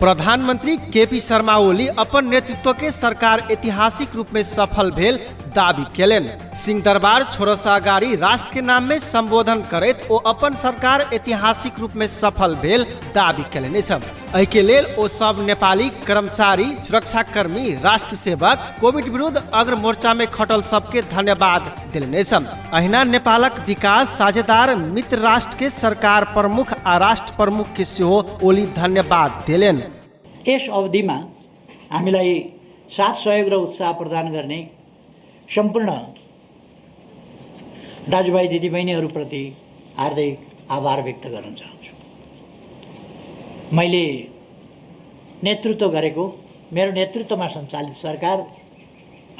प्रधानमंत्री केपी शर्मा ओली अपन नेतृत्व के सरकार ऐतिहासिक रूप में सफल भेल दावी केलन। सिंहदरबार छोड़स अगाड़ी राष्ट्र के नाम में संबोधन करैत ओ अपन सरकार ऐतिहासिक रूप में सफल भेल दावी केलनि छल। एहि के लेल ओ सब नेपाली कर्मचारी, सुरक्षाकर्मी, राष्ट्र सेवक, कोविड विरुद्ध अग्र मोर्चा में खटल सबके धन्यवाद देलनि छल। अहिना नेपालक विकास साझेदार मित्र राष्ट्र के सरकार प्रमुख आ राष्ट्र प्रमुख के सेहो ओली धन्यवाद देलेन। यस अवधिमा हामीलाई साथ सहयोग र उत्साह प्रदान गर्ने सम्पूर्ण दाजुभाइ दिदीबहिनीहरूप्रति हार्दिक आभार व्यक्त गर्न चाहन्छु। मैले नेतृत्व गरेको, मेरो नेतृत्वमा सञ्चालित सरकार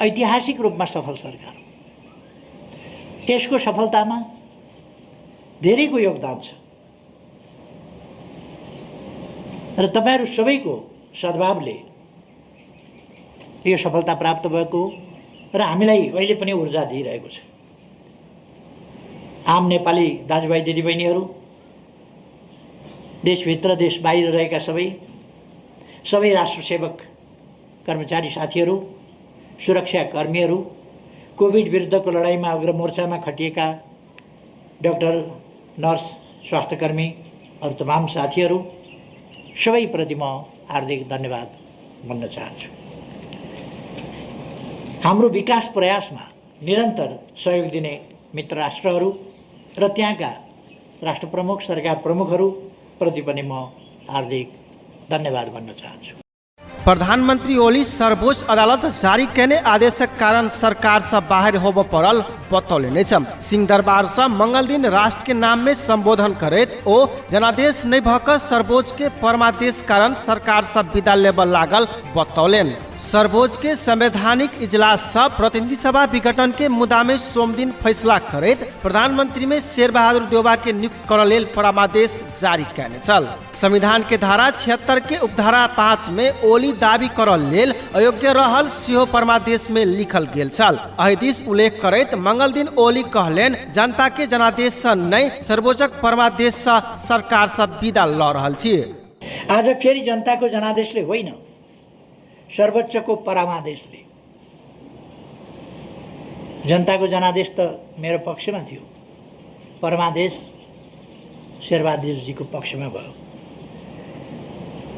ऐतिहासिक रूपमा सफल सरकार हो। त्यसको सफलतामा धेरैको योगदान छ र तपाईहरू सबैको सद्भावले यो सफलता प्राप्त भएको र हामीलाई अहिले पनि ऊर्जा दिइरहेको छ। आम नेपाली दाजुभाइ दिदीबहिनीहरू, देशभित्र देश बाहिर रहेका सबै राष्ट्र सेवक कर्मचारी साथीहरू, सुरक्षा कर्मीहरू, कोभिड विरुद्धको लडाइँमा अग्रमोर्चामा खटिएका डाक्टर, नर्स, स्वास्थ्यकर्मी अरू तमाम साथीहरू सबैप्रति म हार्दिक धन्यवाद भन्न चाहन्छु। हाम्रो विकास प्रयासमा निरन्तर सहयोग दिने मित्र राष्ट्रहरू र त्यहाँका राष्ट्र प्रमुख, सरकार प्रमुखहरू प्रति पनि म हार्दिक धन्यवाद भन्न चाहन्छु। प्रधानमंत्री ओली सर्वोच्च अदालत जारी केने आदेशक कारण सरकार से बाहर होब पड़ल बतौलनि छल। सिंहदरबार से मंगल दिन राष्ट्र के नाम में संबोधन करैत ओ जनादेश नहीं भक सर्वोच्च के परमादेश कारण सरकार से विदा लेबल लागल बतौलन। सर्वोच्च के संवैधानिक इजलास से प्रतिनिधि सभा विघटन के मुद्दा में सोम दिन फैसला करैत प्रधानमंत्री में शेर बहादुर देउबा के नियुक्त करल लेल परमादेश जारी कैने छल। संविधान के धारा 76 के उपधारा 5 में ओली दावी करल लेल अयोग्य रहल सेहो परमादेश में लिखल गेल छल। एहि दिस उल्लेख करैत मंगल दिन ओली कहलेन जनता के जनादेश से नहीं सर्वोच्च परमादेश से सरकार से विदा ल रहल छी। आज फेरि जनताको जनादेशले होइन, सर्वोच्चको परमादेशले। जनताको जनादेश त मेरो पक्षमा थियो, परमादेश शेरबहादुरजीको पक्षमा भयो।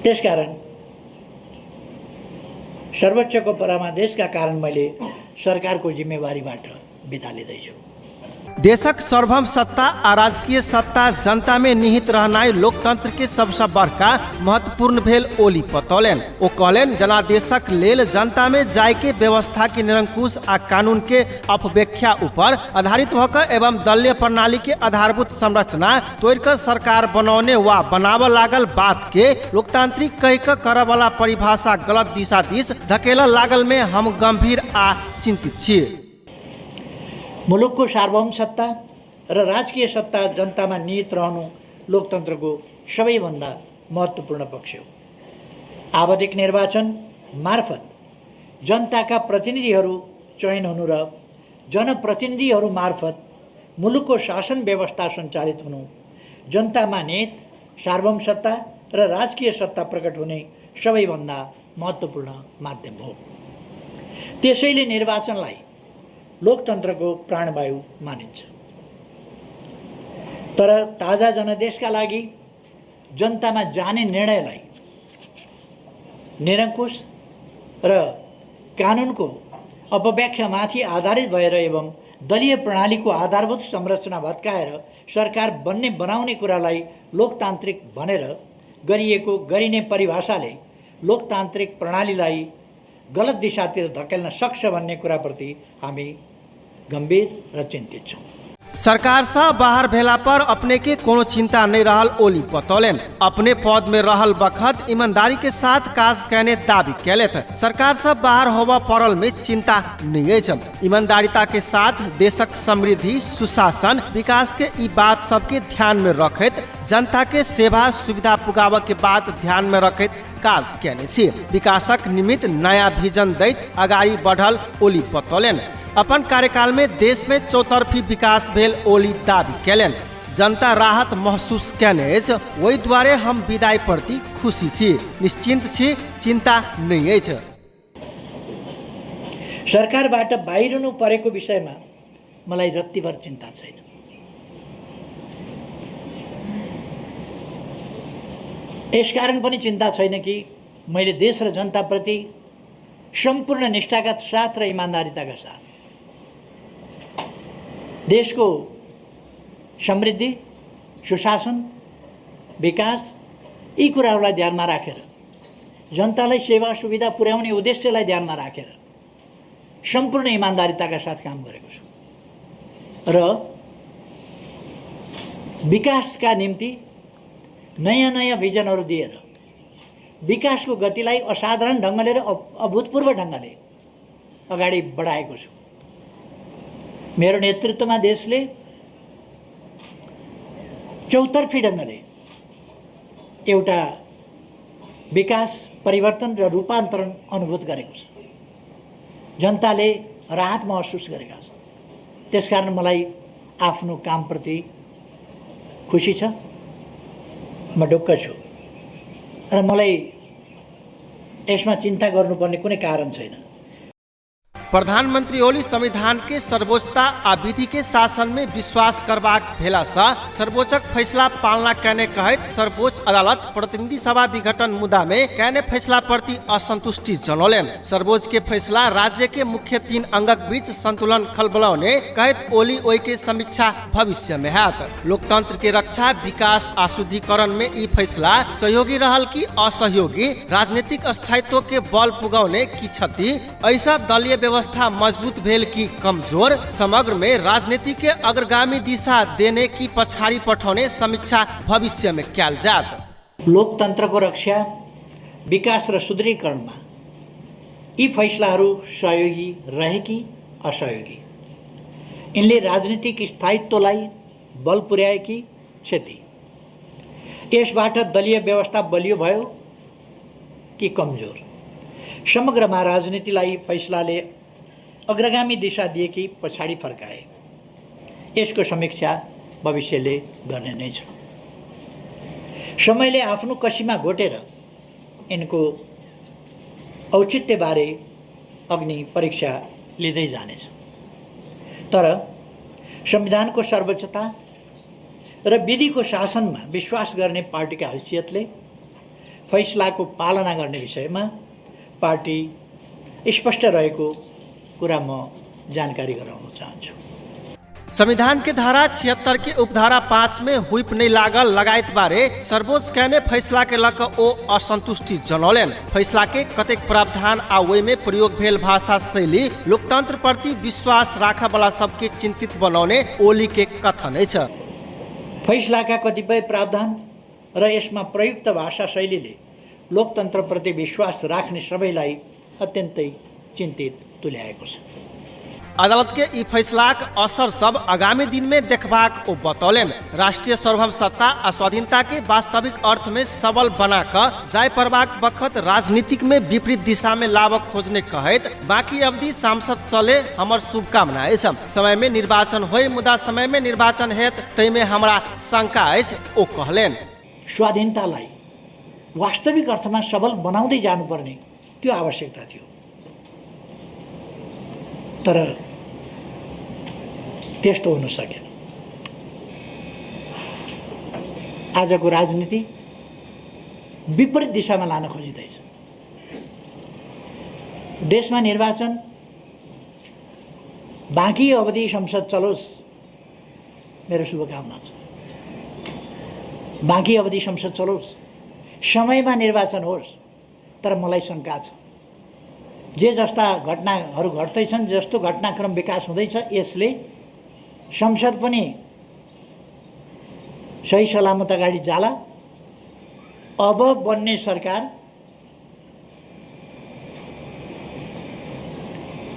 त्यसकारण सर्वोच्चको परमादेशका कारण मैले सरकारको जिम्मेवारीबाट बिदा लिँदैछु। देशक सार्वभौम सत्ता आ राजकीय सत्ता जनता में निहित रहनाइ लोकतंत्र के सबसे बड़का महत्वपूर्ण भेल ओली बतौलन। ओ कहलेन जनादेशक लेल जनता में जाय के व्यवस्था के निरंकुश आ कानून के अपव्याख्या ऊपर आधारित होकर एवं दलीय प्रणाली के आधारभूत संरचना तोड़ कर सरकार बनौने वा बनाव लागल बात के लोकतांत्रिक कह कर करे वाला परिभाषा गलत दिशा दिस धकेल लागल में हम गंभीर आ चिंतित छी। मुलुकको सार्वभौम सत्ता र राजकीय सत्ता जनतामा निहित रहनु लोकतन्त्रको सबैभन्दा महत्त्वपूर्ण पक्ष हो। आवधिक निर्वाचन मार्फत जनताका प्रतिनिधिहरू चयन हुनु र जनप्रतिनिधिहरू मार्फत मुलुकको शासन व्यवस्था सञ्चालित हुनु जनतामा निहित सार्वभौम सत्ता र राजकीय सत्ता प्रकट हुने सबैभन्दा महत्त्वपूर्ण माध्यम हो। त्यसैले निर्वाचनलाई लोकतन्त्रको प्राणवायु मानिन्छ। तर ताजा जनादेशका लागि जनतामा जाने निर्णयलाई निरंकुश र कानुनको अपव्याख्यामाथि आधारित भएर एवं दलीय प्रणालीको आधारभूत संरचना भत्काएर सरकार बन्ने बनाउने कुरालाई लोकतान्त्रिक भनेर गरिने परिभाषाले लोकतान्त्रिक प्रणालीलाई गलत दिशातिर धकेल्न सक्छ भन्ने कुराप्रति हामी गंभीर र चिंतित छौं। सरकार से बाहर भेला पर अपने के कोनो चिंता नहीं रहल ओली बतौलन। अपने पद में रहल बखत ईमानदारी के साथ काज करने दावी कैले थे। सरकार से बाहर होवा पड़ल में चिंता नहीं है। ईमानदारिता के साथ देशक समृद्धि, सुशासन, विकास के ई बात सबके ध्यान में रखत जनता के सेवा सुविधा पुगाव के बात ध्यान में रखत काज कैने छी। विकासक निमित्त नया विजन दैत अगाडि बढ़ल ओली बतौलन। अपन कार्यकाल में देश में चौतरफी विकास भेल ओली दावी कैलन। जनता राहत महसुस केने अछि, ओहि दुआरे हम विदाई प्रति खुशी छी, निश्चिन्त छी, चिन्ता नहि अछि। सरकारबाट बाहिरिनु परेको विषयमा मलाई रत्तिभर चिन्ता छैन। यसकारण पनि चिन्ता छैन कि मैले देश र जनताप्रति सम्पूर्ण निष्ठाका साथ र इमान्दारिताका साथ देशको समृद्धि, सुशासन, विकास यी कुराहरूलाई ध्यानमा राखेर, जनतालाई सेवा सुविधा पुर्याउने उद्देश्यलाई ध्यानमा राखेर सम्पूर्ण इमान्दारिताका साथ काम गरेको छु र विकासका निम्ति नयाँ नयाँ भिजनहरू दिएर विकासको गतिलाई असाधारण ढङ्गले र अभूतपूर्व ढङ्गले अगाडि बढाएको छु। मेरो नेतृत्वमा देशले चौतर्फी ढङ्गले एउटा विकास, परिवर्तन र रूपान्तरण अनुभूत गरेको छ। जनताले राहत महसुस गरेका छन्। त्यसकारण मलाई आफ्नो कामप्रति खुसी छ, म ढुक्क छु र मलाई यसमा चिन्ता गर्नुपर्ने कुनै कारण छैन। प्रधानमंत्री ओली संविधान के सर्वोच्चता आ विधि के शासन में विश्वास करबाक भेला सा सर्वोच्चक फैसला पालना कहने कहत सर्वोच्च अदालत प्रतिनिधि सभा विघटन मुद्दा में कहने फैसला प्रति असंतुष्टि जनौलेन। सर्वोच्च के फैसला राज्य के मुख्य 3 अंगक बीच संतुलन खलबलाउने कहत ओली ओई के समीक्षा भविष्य में हैत। लोकतंत्र के रक्षा, विकास आ शुद्धिकरण में ई फैसला सहयोगी रहल की असहयोगी, राजनीतिक स्थायित्व के बल पुगौने की क्षति, ऐसा दलीय व्यवस्था मजबूत भेल की कमजोर, समग्र में राजनीति के अग्रगामी दिशा देने की पछाड़ी पठाउने समीक्षा भविष्य में क्याल जात। लोकतन्त्रको रक्षा, विकास र सुदृढीकरणमा यी फैसलाहरू सहयोगी रहे कि असहयोगी, यिनले राजनीतिक स्थायित्वलाई बल पुर्याए कि क्षति, यसबाट दलीय व्यवस्था बलियो भयो कि कमजोर, समग्रमा राजनीतिलाई फैसलाले अग्रगामी दिशा दिए कि पछाडि फर्काए, यसको समीक्षा भविष्यले गर्ने नै छ। समयले आफ्नो कसीमा घोटेर यिनको औचित्यबारे अग्नि परीक्षा लिँदै जानेछ। तर संविधानको सर्वोच्चता र विधिको शासनमा विश्वास गर्ने पार्टीका हैसियतले फैसलाको पालना गर्ने विषयमा पार्टी स्पष्ट रहेको कुरा म जानकारी गराउन चाहन्छु। संविधान के धारा 76 के उपधारा 5 में हुइप नहीं लागल लगायत बारे सर्वोच्च कहने फैसला के लक ओ असंतुष्टि जनौलेन। फैसला के कतेक प्रावधान आ ओहि में प्रयोग भेल भाषा शैली लोकतंत्र प्रति विश्वास राखा वाला सबके चिंतित बनौने ओली के कथन छ। फैसलाका कतिपय प्रावधान र यसमा प्रयुक्त भाषा शैलीले लोकतन्त्र प्रति विश्वास राख्ने सबैलाई अत्यन्तै चिन्तित तुल्याएको छ। अदालत के ई फैसलाक असर सब आगामी दिन में देखबाक ओ बतौलेन। राष्ट्रीय सार्वभौम सत्ता आ स्वाधीनता के वास्तविक अर्थ में सबल बनाकर जाय परबाक बखत राजनीतिक में विपरीत दिशा में लाभक खोजने कहत बाकी अवधि सांसद चले हमर शुभकामना अछि। समय में निर्वाचन होय मुदा समय में निर्वाचन हेत तै में हमरा शंका अछि ओ कहलेन। स्वाधीनतालाई वास्तविक अर्थमा सबल बनाउँदै जानुपर्ने त्यो आवश्यकता थियो, तर त्यस्तो हुन सकेन। आजको राजनीति विपरीत दिशामा लान खोजिँदैछ। देशमा निर्वाचन बाँकी अवधि संसद चलोस्, मेरो शुभकामना छ। बाँकी अवधि संसद चलोस्, समयमा निर्वाचन होस्, तर मलाई शङ्का छ जे जस्ता घटनाहरू घट्दैछन्, जस्तो घटनाक्रम विकास हुँदैछ, यसले संसद पनि सही सलामत अगाडि जाला। अब बन्ने सरकार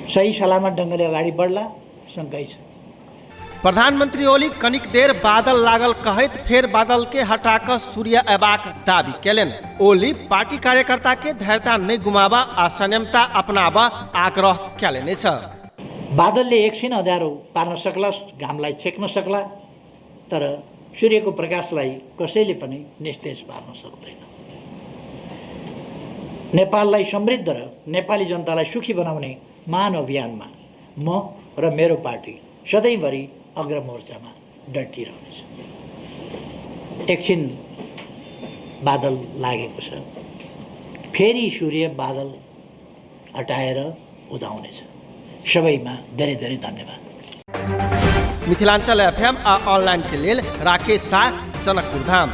सही सलामत ढङ्गले अगाडि बढ्ला, शङ्कै छ। प्रधानमंत्री ओली कनिक देर बादल लागल कहत फेर बादल के हटाकर सूर्य अयबाक दावी केलन। ओली पार्टी कार्यकर्ता के धैर्यता नहीं गुमावा आ संयमता अपनावा आग्रह केलने छ। बादलले एकछिन अँध्यारो पार्न सक्ला, घामलाई छेक्न सक्ला, तर सूर्यको प्रकाशलाई कसैले पनि निस्तेज पार्न सक्दैन। नेपाललाई समृद्ध र नेपाली जनतालाई सुखी बनाउने महान अभियानमा म र मेरो पार्टी सधैँभरि अग्रमोर्चामा डटिरहनेछ। एकछिन बादल लागेको छ, फेरि सूर्य बादल हटाएर उदाउनेछ। सबैमा धेरै धेरै धन्यवाद। मिथिलाञ्चल FM आ ऑनलाइन के लेल राकेश शाह, जनकपुर धाम।